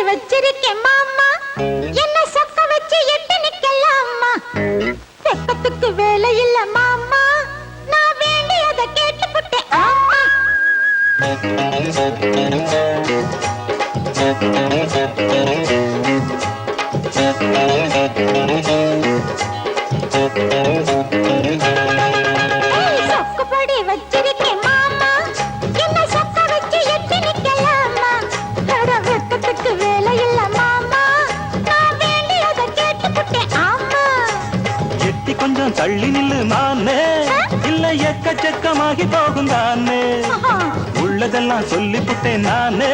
வச்சிருக்கேன் மாமா, என்ன சொக்க வச்சு எட்டு நிக்கலாமா? வெப்பத்துக்கு வேலை இல்ல மாமா, நான் வேண்டியதை கேட்டுப்புட்டேன் ஆமா. சொக்குப்படி வச்சிருக்கேன் மாமா, என்ன சொக்க வச்சு எட்டு நிக்கலாமா? வெப்பத்துக்கு வேலை இல்ல மாமா, நான் வேண்டியதை கேட்டுப்புட்டேன் ஆமா. எட்டி கொஞ்சம் தள்ளி நில்லு நானே, இல்ல எக்கச்சக்கமாகி போகும் தானே. உள்ளதெல்லாம் சொல்லிப்புட்டேன் நானே,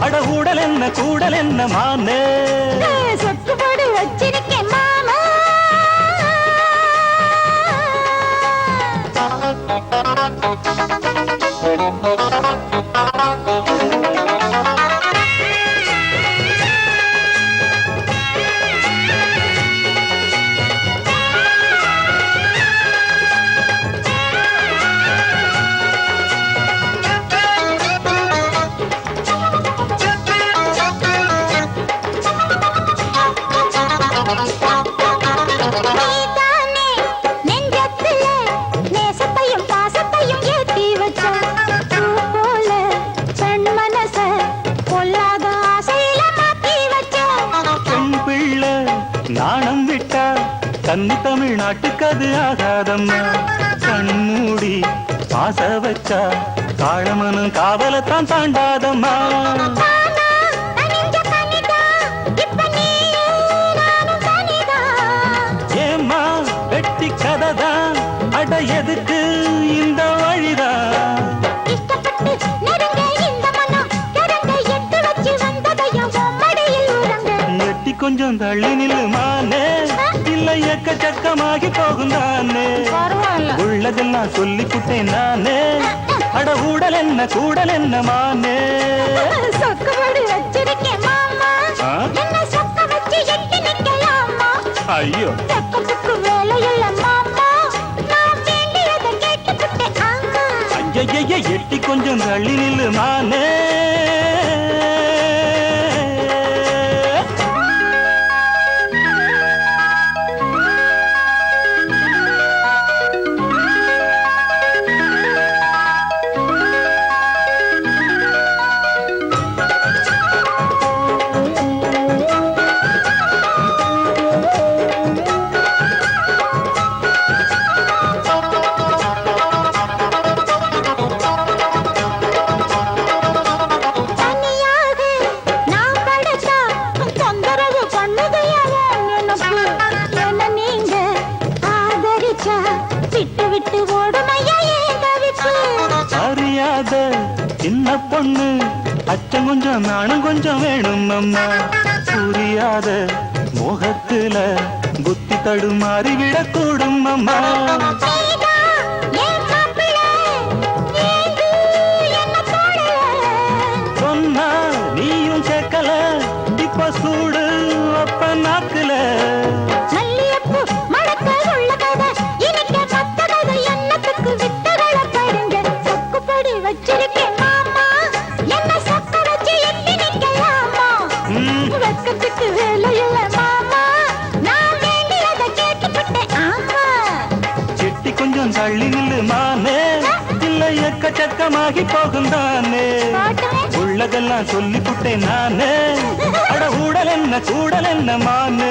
அட ஊடல் என்ன கூடல் என்ன மானே. சொக்குப்படி வச்சிருக்கேன் மாமா. நாணம் விட்டா தன்னி தமிழ்நாட்டுக்கு அது ஆகாதம்மா. கண்மூடி பாச வச்சா காளமனும் காவலத்தான் தாண்டாதம்மா. ஏம்மா வெட்டி கதைதான், அட எதுக்கு இந்த வழிதான்? எட்டி கொஞ்சம் தள்ளி நில்லு மானே, இல்ல எக்கச்சக்கமாகி போகும் தானே. உள்ளதெல்லாம் சொல்லிப்புட்டேன் நானே, அட ஊடல் என்ன கூடல் என்ன மானே. சொக்குபடி வச்சிருக்கேன் மாமா, என்ன சொக்க வச்சு எட்டி நிக்கலாமா? ஐயோ வெப்பத்துக்கு வேலை இல்ல மாமா, நான் வேண்டியதை கேட்டுப்புட்டேன் ஆமா. ஐய எட்டி கொஞ்சம் தள்ளி நில்லு மானே. அறியாத சின்ன பொண்ணு அச்சம் கொஞ்சம் நானும் கொஞ்சம் வேணும் அம்மா. புரியாத மோகத்துல புத்தி தடுமாறி விடக்கூடும் அம்மா. சொன்னா நீயும் கேட்கல, இப்ப சூடு அப்ப நாக்குல. வெக்கத்துக்கு வேலை இல்ல மாமா, நான் வேண்டியதை கேட்டுப்புட்டேன் ஆமா. செட்டி கொஞ்சம் தள்ளி நில்லு மானே, இல்ல எக்கச்சக்கமாகி போகும் தானே. உள்ளதெல்லாம் சொல்லிப்புட்டேன் நானே, அட ஊடல் என்ன கூடல் என்ன மானே.